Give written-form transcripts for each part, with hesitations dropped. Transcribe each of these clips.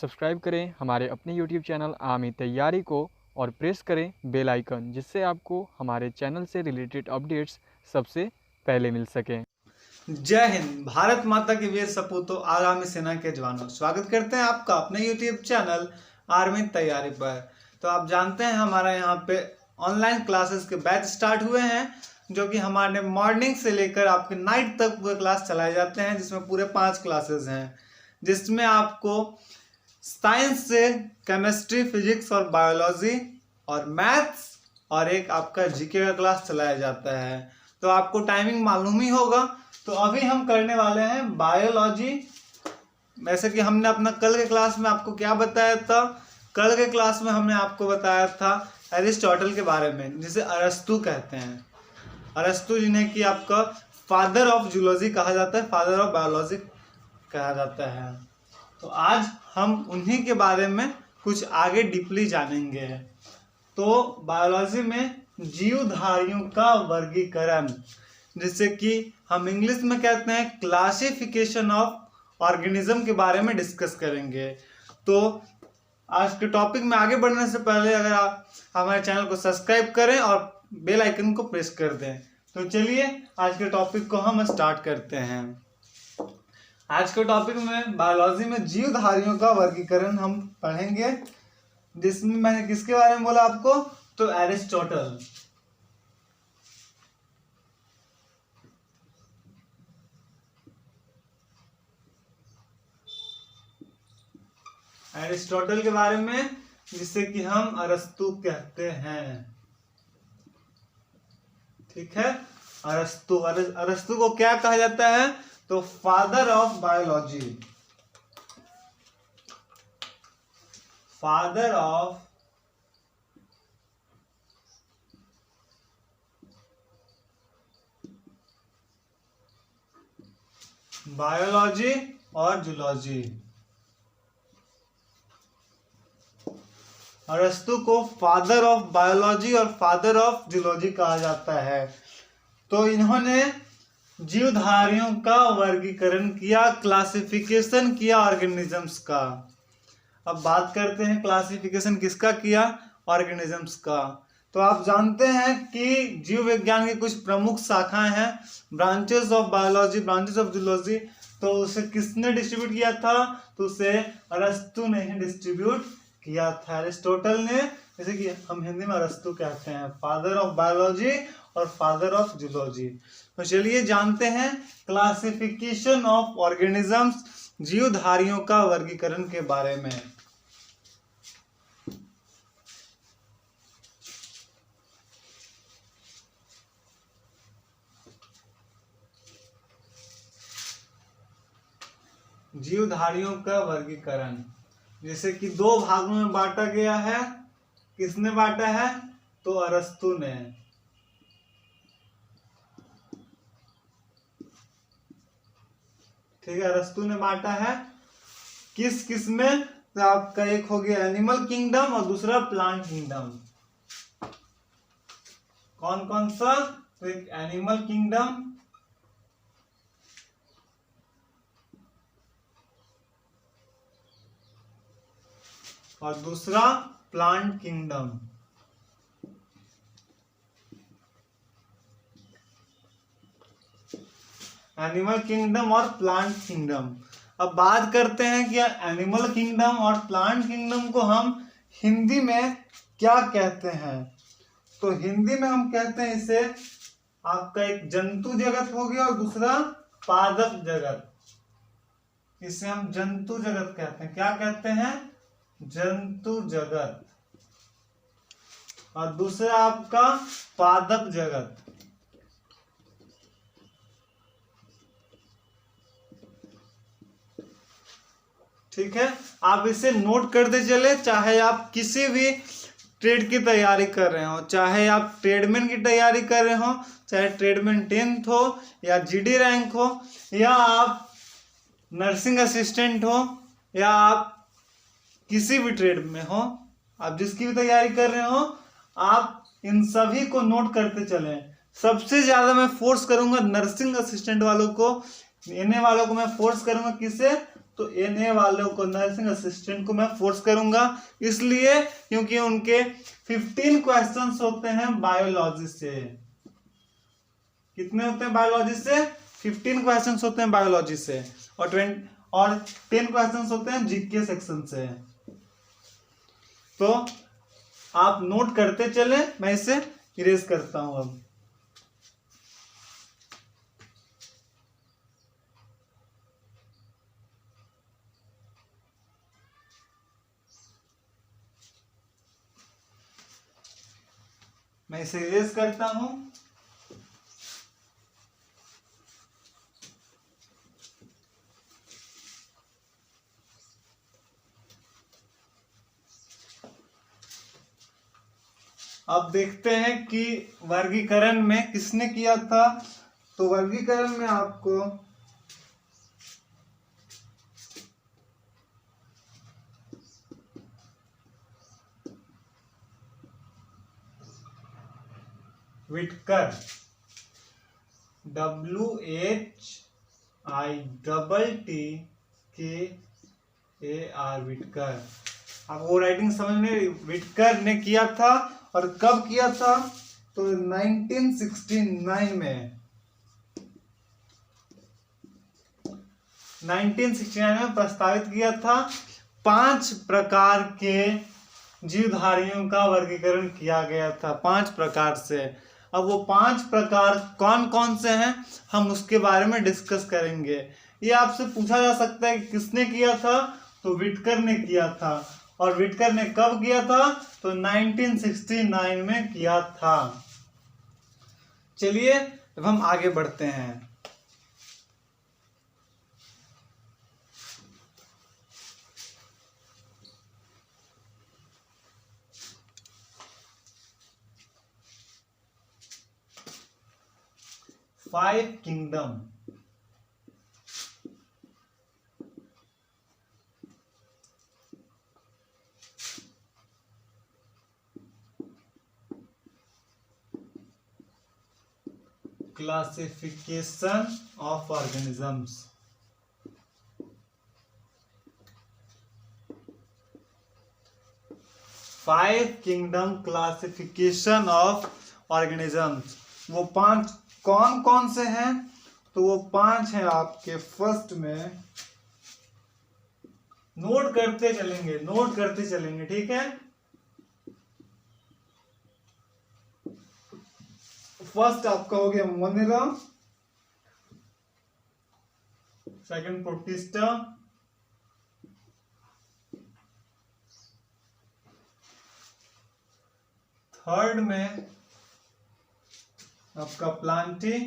Subscribe करें हमारे अपने YouTube चैनल आर्मी तैयारी को और प्रेस करें बेल आइकन, जिससे आपको हमारे चैनल से रिलेटेड अपडेट्स सबसे पहले मिल सकें। जय हिंद। भारत माता के वीर सपूतों, आगामी सेना के जवानों, स्वागत करते हैं आपका अपने YouTube चैनल आर्मी तैयारी पर। तो आप जानते हैं हमारा यहाँ पे ऑनलाइन क्लासेस के बैच स्टार्ट हुए हैं, जो कि हमारे मॉर्निंग से लेकर आपके नाइट तक पूरे क्लास चलाए जाते हैं, जिसमें पूरे 5 क्लासेस हैं, जिसमें आपको साइंस से केमिस्ट्री, फिजिक्स और बायोलॉजी और मैथ्स और एक आपका जीके का क्लास चलाया जाता है। तो आपको टाइमिंग मालूम ही होगा। तो अभी हम करने वाले हैं बायोलॉजी। वैसे कि हमने अपना कल के क्लास में आपको क्या बताया था, कल के क्लास में हमने आपको बताया था एरिस्टोटल के बारे में, जिसे अरस्तु कहते हैं। अरस्तु जिन्हें कि आपका फादर ऑफ जूलॉजी कहा जाता है, फादर ऑफ बायोलॉजी कहा जाता है। तो आज हम उन्हीं के बारे में कुछ आगे डीपली जानेंगे। तो बायोलॉजी में जीवधारियों का वर्गीकरण, जिससे कि हम इंग्लिश में कहते हैं क्लासिफिकेशन ऑफ ऑर्गेनिज्म के बारे में डिस्कस करेंगे। तो आज के टॉपिक में आगे बढ़ने से पहले अगर आप हमारे चैनल को सब्सक्राइब करें और बेल आइकन को प्रेस कर दें। तो चलिए आज के टॉपिक को हम स्टार्ट करते हैं। आज के टॉपिक में बायोलॉजी में जीवधारियों का वर्गीकरण हम पढ़ेंगे, जिसमें मैंने किसके बारे में बोला आपको, तो एरिस्टोटल। एरिस्टोटल के बारे में, जिसे कि हम अरस्तु कहते हैं। ठीक है, अरस्तु। अरस्तु को क्या कहा जाता है, तो father of biology, father of biology और जूलॉजी। अरस्तु को फादर ऑफ बायोलॉजी और फादर ऑफ जूलॉजी कहा जाता है। तो इन्होंने जीवधारियों का वर्गीकरण किया, क्लासिफिकेशन किया ऑर्गेनिजम्स का। अब बात करते हैं क्लासिफिकेशन किसका किया, ऑर्गेनिजम्स का। तो आप जानते हैं कि जीव विज्ञान की कुछ प्रमुख शाखाएं हैं, branches of biology, branches of zoology. तो उसे किसने डिस्ट्रीब्यूट किया था, तो उसे अरस्तु ने ही डिस्ट्रीब्यूट किया था, एरिस्टोटल ने। जैसे कि हम हिंदी में अरस्तु कहते हैं, फादर ऑफ बायोलॉजी और फादर ऑफ जूलॉजी। तो चलिए जानते हैं क्लासिफिकेशन ऑफ ऑर्गेनिजम्स, जीवधारियों का वर्गीकरण के बारे में। जीवधारियों का वर्गीकरण जैसे कि 2 भागों में बांटा गया है। किसने बांटा है, तो अरस्तु ने। ठीक है, अरस्तु ने बांटा है। किस किस में, तो आपका एक हो गया एनिमल किंगडम और दूसरा प्लांट किंगडम। कौन कौन सा, तो एक एनिमल किंगडम और दूसरा प्लांट किंगडम। एनिमल किंगडम और प्लांट किंगडम। अब बात करते हैं कि एनिमल किंगडम और प्लांट किंगडम को हम हिंदी में क्या कहते हैं। तो हिंदी में हम कहते हैं इसे आपका एक जंतु जगत हो गया और दूसरा पादप जगत। इसे हम जंतु जगत कहते हैं। क्या कहते हैं, जंतु जगत। और दूसरा आपका पादप जगत। ठीक है, आप इसे नोट करते चले। चाहे आप किसी भी ट्रेड की तैयारी कर रहे हो, चाहे आप ट्रेडमैन की तैयारी कर रहे हो, चाहे ट्रेडमैन 10th हो या जीडी रैंक हो, या आप नर्सिंग असिस्टेंट हो, या आप किसी भी ट्रेड में हो, आप जिसकी भी तैयारी कर रहे हो, आप इन सभी को नोट करते चलें। सबसे ज्यादा मैं फोर्स करूंगा नर्सिंग असिस्टेंट वालों को, इन्हें वालों को मैं फोर्स करूंगा किसे, तो एनए वालों को, नर्सिंग असिस्टेंट को मैं फोर्स करूंगा, इसलिए क्योंकि उनके 15 क्वेश्चंस होते हैं बायोलॉजी से। कितने होते हैं बायोलॉजी से? 15 क्वेश्चंस होते हैं बायोलॉजी से, और 10 क्वेश्चंस होते हैं जीके सेक्शन से। तो आप नोट करते चले, मैं इसे इरेज करता हूं अब। मैं इसे इरेज करता हूं। अब देखते हैं कि वर्गीकरण में किसने किया था। तो वर्गीकरण में आपको विटकर, WHITTKAR, विटकर। अब वो राइटिंग समझ में, विटकर ने किया था, और कब किया था? तो 1969 में 1969 में प्रस्तावित किया था। 5 प्रकार के जीवधारियों का वर्गीकरण किया गया था, 5 प्रकार से। अब वो 5 प्रकार कौन कौन से हैं, हम उसके बारे में डिस्कस करेंगे। ये आपसे पूछा जा सकता है कि किसने किया था, तो विटकर ने किया था। और विटकर ने कब किया था? तो 1969 में किया था। चलिए अब हम आगे बढ़ते हैं। Five kingdom. Classification of organisms. Five kingdom classification of organisms. वो 5 कौन कौन से हैं? तो वो 5 हैं आपके। फर्स्ट में नोट करते चलेंगे, नोट करते चलेंगे, ठीक है। फर्स्ट आपका हो गया मोनेरा, सेकंड प्रोटिस्टा, थर्ड में आपका प्लांटी,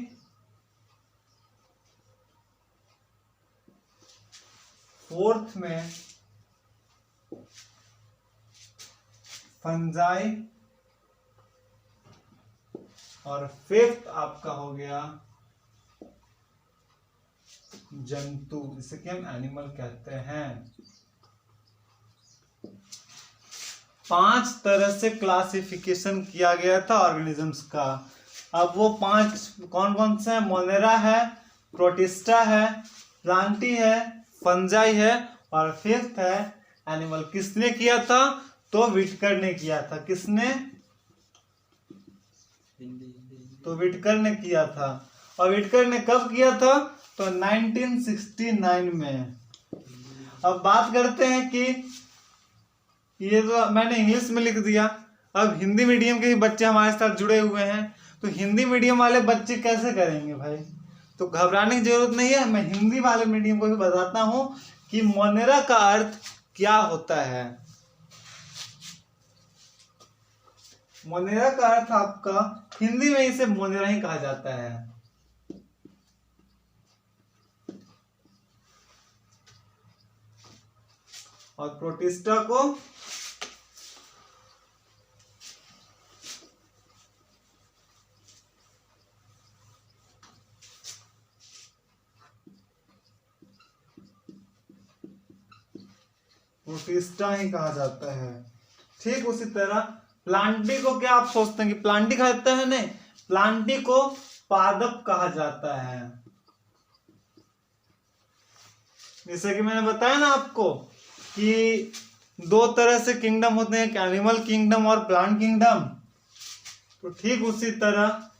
फोर्थ में फंजाई, और फिफ्थ आपका हो गया जंतु, जिसे कि हम एनिमल कहते हैं। 5 तरह से क्लासिफिकेशन किया गया था ऑर्गेनिजम्स का। अब वो 5 कौन कौन से हैं? मोनेरा है, प्रोटिस्टा है, प्लांटी है, फंजाई है, और फिफ्थ है एनिमल। किसने किया था? तो विटकर ने किया था। किसने? तो विटकर ने किया था। और विटकर ने कब किया था? तो 1969 में। अब बात करते हैं कि ये तो मैंने इंग्लिश में लिख दिया, अब हिंदी मीडियम के ही बच्चे हमारे साथ जुड़े हुए हैं, तो हिंदी मीडियम वाले बच्चे कैसे करेंगे भाई? तो घबराने की जरूरत नहीं है, मैं हिंदी वाले मीडियम को भी बताता हूं कि मोनेरा का अर्थ क्या होता है। मोनेरा का अर्थ आपका, हिंदी में इसे मोनेरा ही कहा जाता है। और प्रोटिस्टा को प्रोटिस्टा ही कहा जाता है। ठीक उसी तरह प्लांटी को क्या आप सोचते हैं कि प्लांटी कहा जाता है? नहीं, प्लांटी को पादप कहा जाता है। जैसे कि मैंने बताया ना आपको कि दो तरह से किंगडम होते हैं, एनिमल किंगडम और प्लांट किंगडम। तो ठीक उसी तरह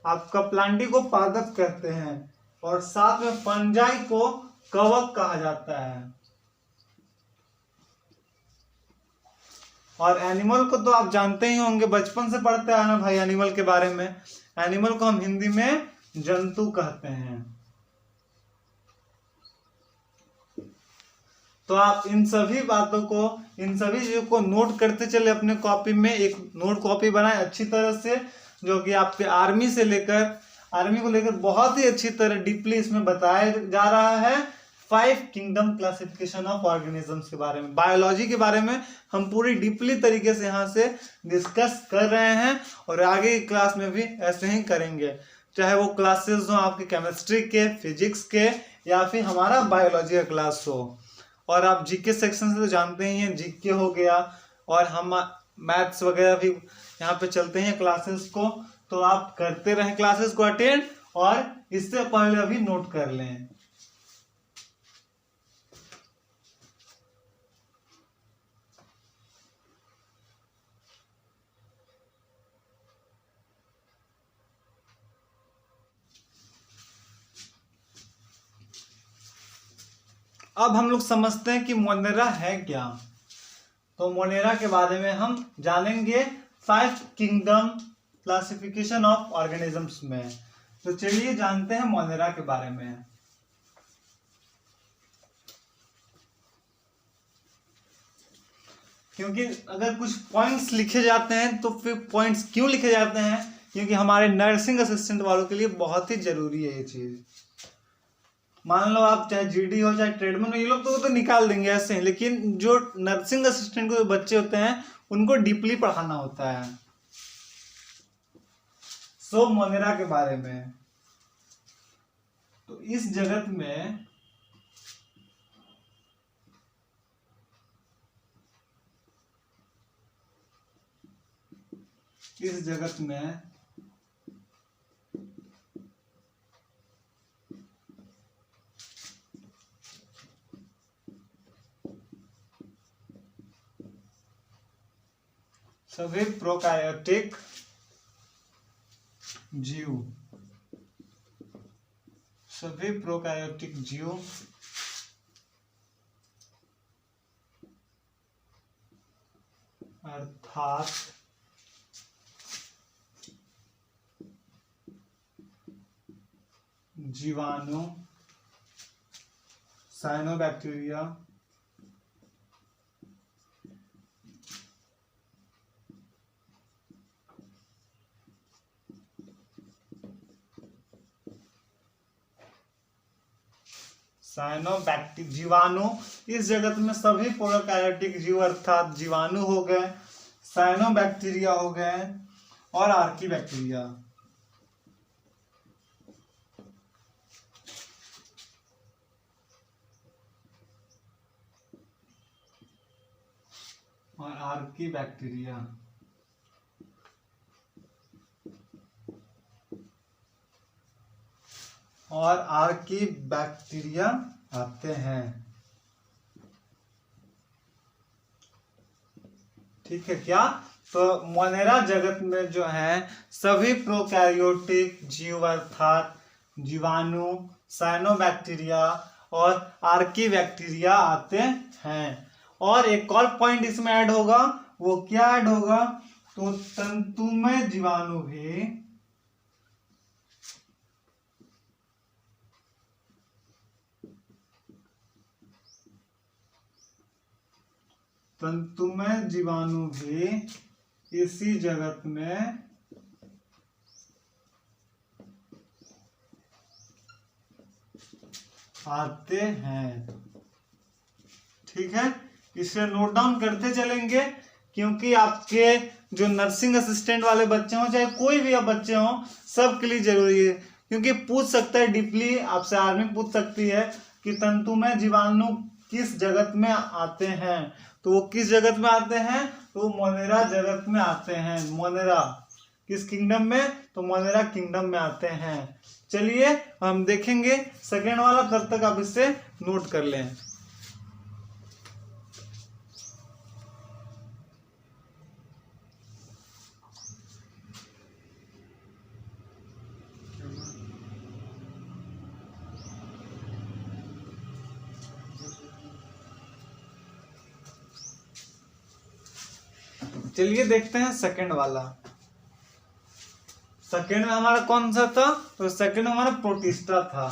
आपका प्लांटी को पादप कहते हैं और साथ में फंजाई को कवक कहा जाता है। और एनिमल को तो आप जानते ही होंगे, बचपन से पढ़ते आए ना भाई एनिमल के बारे में। एनिमल को हम हिंदी में जंतु कहते हैं। तो आप इन सभी बातों को, इन सभी चीजों को नोट करते चले अपने कॉपी में। एक नोट कॉपी बनाए अच्छी तरह से, जो कि आपके आर्मी को लेकर बहुत ही अच्छी तरह डीपली इसमें बताया जा रहा है 5 किंगडम क्लासिफिकेशन ऑफ ऑर्गेनिजम्स के बारे में, बायोलॉजी के बारे में हम पूरी डीपली तरीके से यहाँ से डिस्कस कर रहे हैं और आगे की क्लास में भी ऐसे ही करेंगे, चाहे वो क्लासेस हो आपके केमिस्ट्री के, फिजिक्स के या फिर हमारा बायोलॉजी का क्लास हो। और आप जीके सेक्शन से तो जानते ही हैं, जीके हो गया और हम मैथ्स वगैरह भी यहाँ पे चलते हैं क्लासेस को। तो आप करते रहें क्लासेस को अटेंड और इससे पहले अभी नोट कर लें। अब हम लोग समझते हैं कि मोनेरा है क्या। तो मोनेरा के बारे में हम जानेंगे 5 किंगडम क्लासिफिकेशन ऑफ ऑर्गेनिजम्स में। तो चलिए जानते हैं मोनेरा के बारे में। क्योंकि अगर कुछ पॉइंट्स लिखे जाते हैं तो फिर पॉइंट्स क्यों लिखे जाते हैं, क्योंकि हमारे नर्सिंग असिस्टेंट वालों के लिए बहुत ही जरूरी है ये चीज। मान लो आप चाहे जीडी हो चाहे ट्रेडमैन हो, ये लोग तो वो तो निकाल देंगे ऐसे ही, लेकिन जो नर्सिंग असिस्टेंट को जो बच्चे होते हैं उनको डीपली पढ़ाना होता है। सो मोनेरा के बारे में, तो इस जगत में सभी प्रोकार्योटिक जीव अर्थात जीवाणु, साइनोबैक्टीरिया, जीवाणु, इस जगत में सभी प्रोकैरियोटिक जीव अर्थात जीवाणु हो गए, साइनोबैक्टीरिया हो गए और आर्कीबैक्टीरिया। और आर्कीबैक्टीरिया आते हैं। ठीक है क्या? तो मोनेरा जगत में जो है सभी प्रोकैरियोटिक जीव अर्थात जीवाणु, साइनोबैक्टीरिया और आर्कीबैक्टीरिया आते हैं। और एक और पॉइंट इसमें ऐड होगा, वो क्या ऐड होगा? तो तंतुमय जीवाणु भी इसी जगत में आते हैं। ठीक है, इसे नोट डाउन करते चलेंगे, क्योंकि आपके जो नर्सिंग असिस्टेंट वाले बच्चे हों चाहे कोई भी आप बच्चे हों, सबके लिए जरूरी है। क्योंकि पूछ सकता है डीपली, आपसे आर्मी पूछ सकती है कि तंतुमय जीवाणु किस जगत में आते हैं। तो वो किस जगत में आते हैं? तो मोनेरा जगत में आते हैं। मोनेरा किस किंगडम में? तो मोनेरा किंगडम में आते हैं। चलिए हम देखेंगे सेकेंड वाला, तब तक आप इसे नोट कर लें। चलिए देखते हैं सेकंड वाला। सेकंड में हमारा कौन सा था? तो सेकंड में हमारा प्रोटिस्टा था।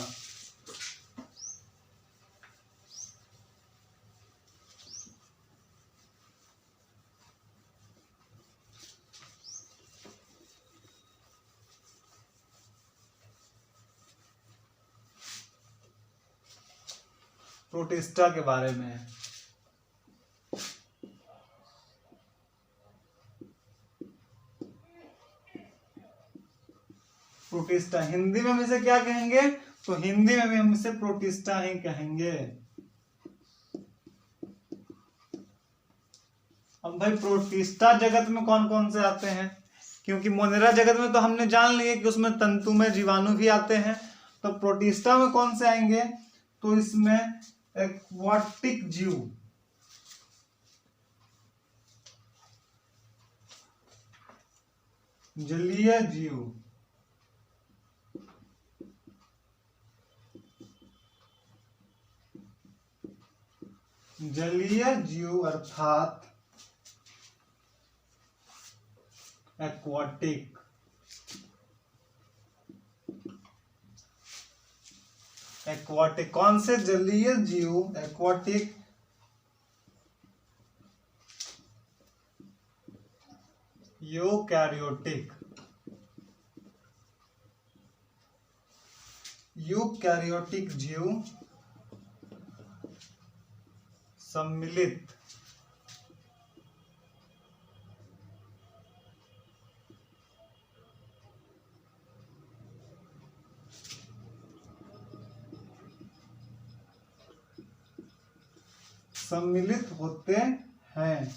प्रोटिस्टा के बारे में प्रोटिस्टा हिंदी में हम इसे क्या कहेंगे? तो हिंदी में भी हम इसे प्रोटिस्टा ही कहेंगे। अब भाई प्रोटिस्टा जगत में कौन कौन से आते हैं? क्योंकि मोनेरा जगत में तो हमने जान लिया कि उसमें तंतुमय जीवाणु भी आते हैं, तो प्रोटिस्टा में कौन से आएंगे? तो इसमें एक्वाटिक जीव, जलीय जीव, जलीय जीव अर्थात एक्वाटिक। एक्वाटिक कौन से? जलीय जीव एक्वाटिक। यूकैरियोटिक, यूकैरियोटिक जीव सम्मिलित होते हैं।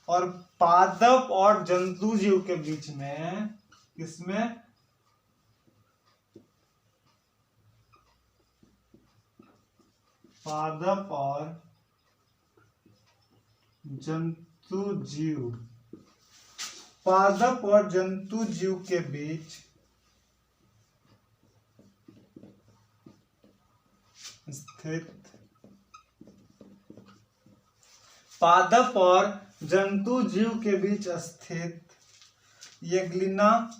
और पादप और जंतु जीव के बीच में किसमें? पादप और जंतु जीव, पादप और जंतु जीव के बीच स्थित, पादप और जंतु जीव के बीच स्थित एग्लिना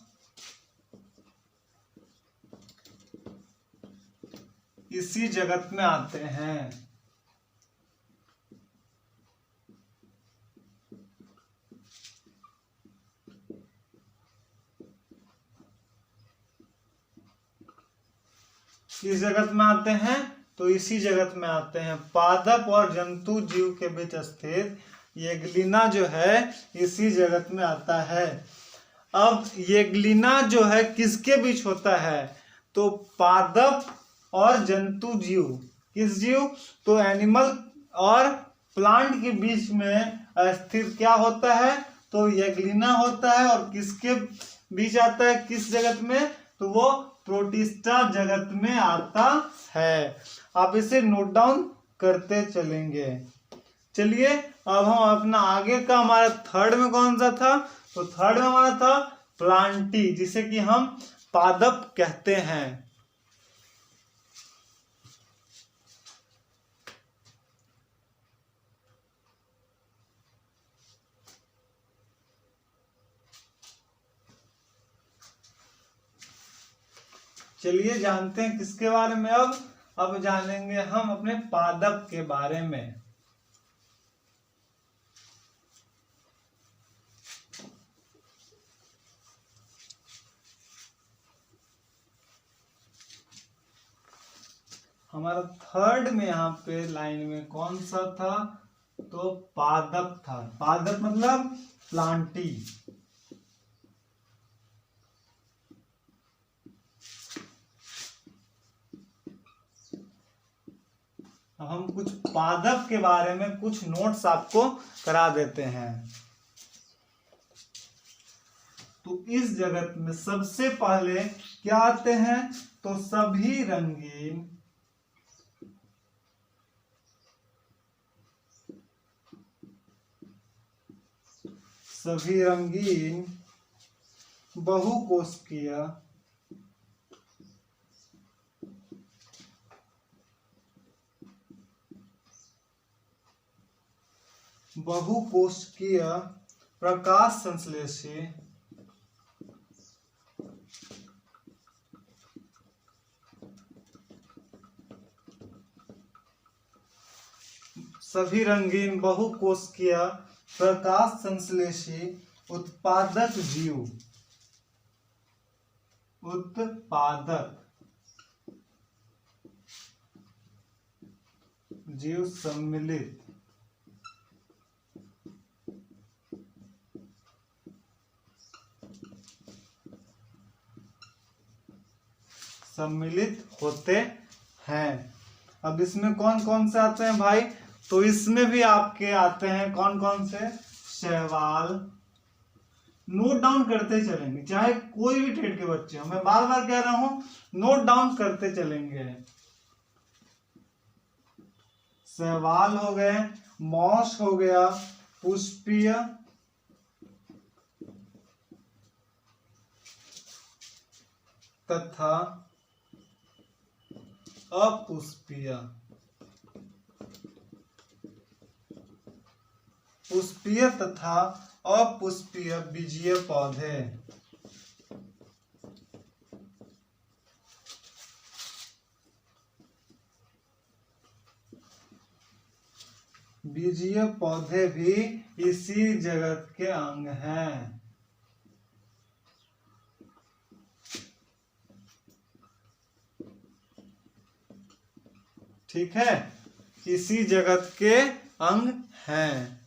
इसी जगत में आते हैं। किस जगत में आते हैं? तो इसी जगत में आते हैं। पादप और जंतु जीव के बीच स्थित एग्लिना जो है इसी जगत में आता है। अब एग्लिना जो है किसके बीच होता है? तो पादप और जंतु जीव। किस जीव? तो एनिमल और प्लांट के बीच में स्थित क्या होता है? तो एग्लिना होता है। और किसके बीच आता है? किस जगत में? तो वो प्रोटिस्टा जगत में आता है। आप इसे नोट डाउन करते चलेंगे। चलिए अब हम अपना आगे का, हमारा थर्ड में कौन सा था? तो थर्ड में हमारा था प्लांटी, जिसे कि हम पादप कहते हैं। चलिए जानते हैं किसके बारे में। अब जानेंगे हम अपने पादप के बारे में। हमारा थर्ड में यहाँ पे लाइन में कौन सा था? तो पादप था। पादप मतलब प्लांटी। अब हम कुछ पादप के बारे में कुछ नोट्स आपको करा देते हैं। तो इस जगत में सबसे पहले क्या आते हैं? तो सभी रंगीन बहुकोशिकीय प्रकाश संश्लेषी सभी रंगीन बहुकोशिकीय प्रकाश संश्लेषी उत्पादक जीव सम्मिलित होते हैं। अब इसमें कौन कौन से आते हैं भाई? तो इसमें भी आपके आते हैं कौन कौन से? शैवाल। नोट डाउन करते चलेंगे, चाहे कोई भी ट्रेड के बच्चे हो, मैं बार बार कह रहा हूं, नोट डाउन करते चलेंगे। शैवाल हो गए, मॉस हो गया, पुष्पीय तथा अपुष्पीय तथा अपुष्पीय बीजीय पौधे। बीजीय पौधे भी इसी जगत के अंग हैं। ठीक है, इसी जगत के अंग हैं।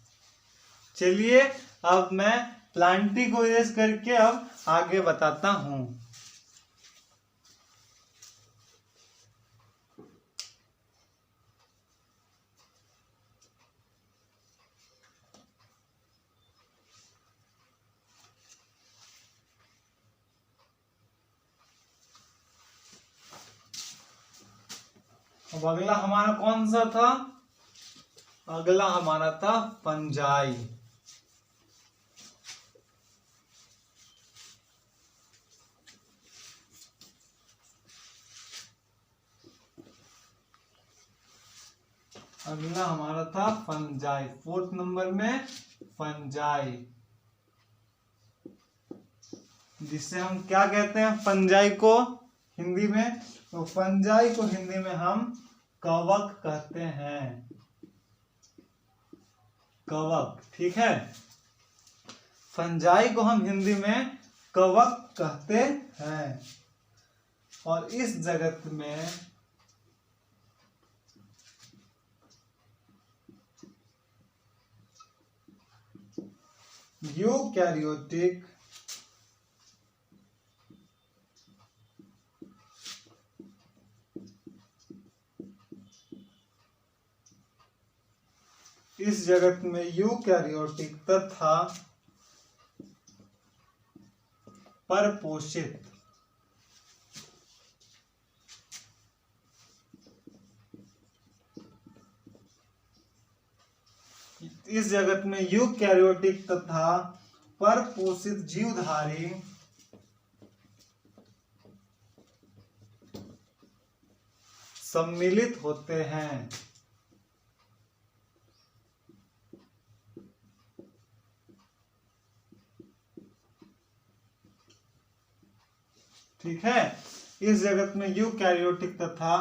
चलिए अब मैं प्लांटी को इरेज करके अब आगे बताता हूं। अब अगला हमारा कौन सा था? अगला हमारा था फंजाई। अगला हमारा था फंजाई, 4th नंबर में फंजाई, जिससे हम क्या कहते हैं फंजाई को हिंदी में? तो फंजाई को हिंदी में हम कवक कहते हैं। कवक, ठीक है, फंजाई को हम हिंदी में कवक कहते हैं। और इस जगत में यूकैरियोटिक इस जगत में यूकैरियोटिक तथा परपोषित इस जगत में यूकैरियोटिक तथा परपोषित जीवधारी सम्मिलित होते हैं। ठीक है, इस जगत में यूकैरियोटिक तथा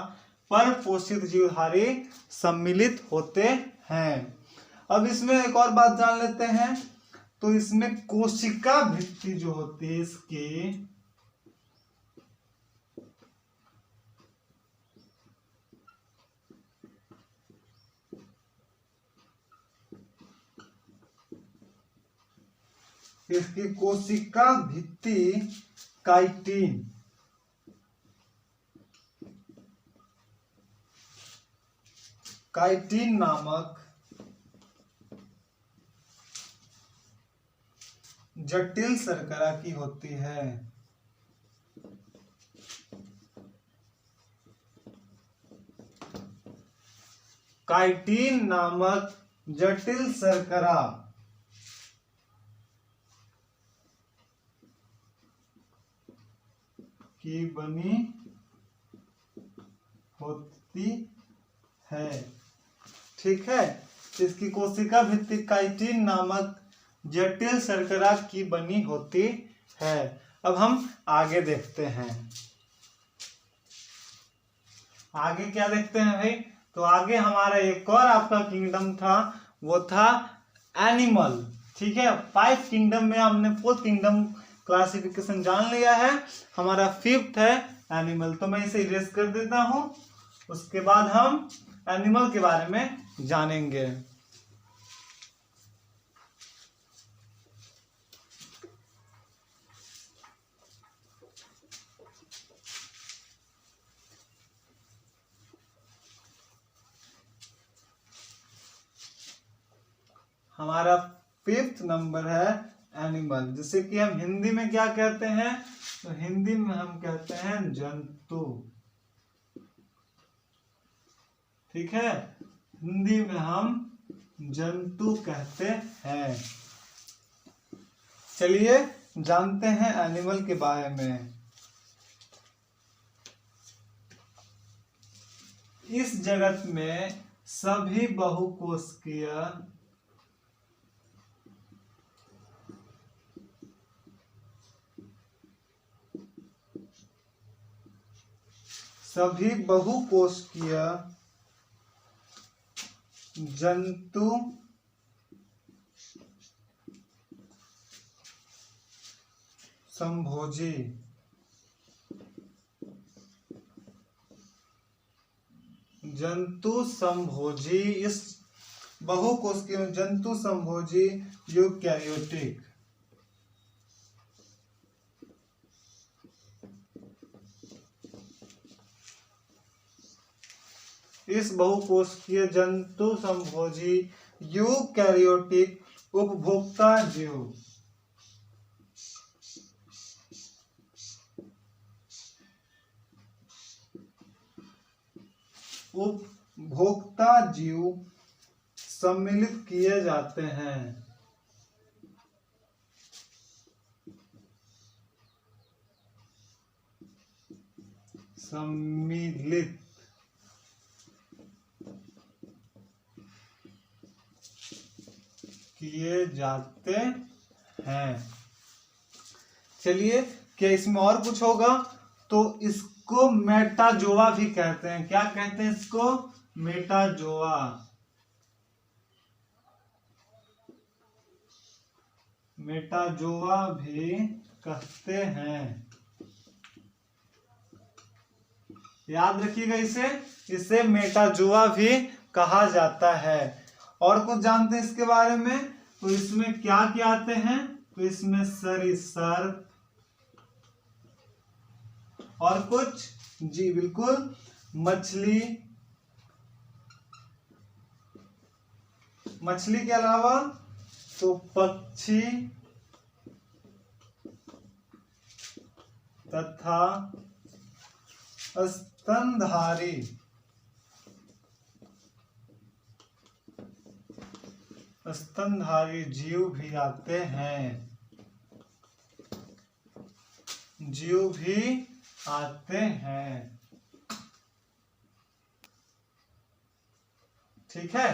परपोषित जीवधारी सम्मिलित होते हैं। अब इसमें एक और बात जान लेते हैं। तो इसमें कोशिका भित्ति जो होती है इसकी, कोशिका भित्ति काइटिन जटिल शर्करा की होती है। काइटिन नामक जटिल शर्करा की बनी होती है। ठीक है, इसकी कोशिका भित्ति काइटिन नामक जटिल शर्करा की बनी होती है। अब हम आगे देखते हैं, आगे क्या देखते हैं भाई। तो आगे हमारा एक और आपका किंगडम था, वो था एनिमल। ठीक है, 5 किंगडम में हमने 4th किंगडम क्लासिफिकेशन जान लिया है, हमारा 5th है एनिमल। तो मैं इसे इरेज कर देता हूं, उसके बाद हम एनिमल के बारे में जानेंगे। हमारा 5th नंबर है एनिमल, जिसे कि हम हिंदी में क्या कहते हैं, तो हिंदी में हम कहते हैं जंतु। ठीक है, हिंदी में हम जंतु कहते हैं। चलिए जानते हैं एनिमल के बारे में। इस जगत में सभी बहुकोशिकीय जंतु संभोजी इस बहुकोशिकीय जंतु संभोजी यूकैरियोटिक इस बहुकोशिकीय जंतु संभोजी यूकैरियोटिक उपभोक्ता जीव सम्मिलित किए जाते हैं। सम्मिलित किए जाते हैं। चलिए, क्या इसमें और कुछ होगा, तो इसको मेटाजोआ भी कहते हैं। क्या कहते हैं इसको, मेटाजोआ। मेटाजोआ भी कहते हैं, याद रखिएगा इसे मेटाजोआ भी कहा जाता है। और कुछ जानते हैं इसके बारे में, तो इसमें क्या क्या आते हैं, तो इसमें सरीसृप और कुछ, जी बिल्कुल, मछली के अलावा तो पक्षी तथा स्तनधारी जीव भी आते हैं। ठीक है,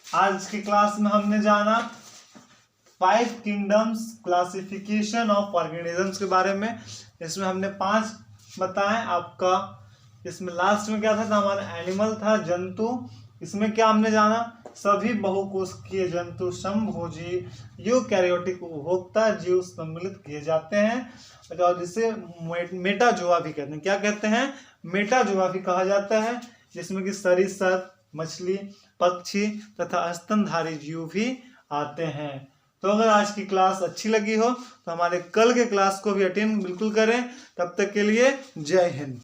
आज की क्लास में हमने जाना 5 किंगडम्स क्लासिफिकेशन ऑफ ऑर्गेनिजम्स के बारे में। इसमें हमने 5 बताए आपका। इसमें लास्ट में क्या था, हमारा एनिमल था, जंतु। इसमें क्या हमने जाना, सभी बहुकोशिकीय जंतु संभोजी यूकैरियोटिक उपभोक्ता जीव सम्मिलित किए जाते हैं, और जिसे मेटाजोआ भी कहते हैं। क्या कहते हैं, मेटाजोआ भी कहा जाता है, जिसमें कि सरीसृप, मछली, पक्षी तथा स्तनधारी जीव भी आते हैं। तो अगर आज की क्लास अच्छी लगी हो तो हमारे कल के क्लास को भी अटेंड बिल्कुल करें। तब तक के लिए जय हिंद।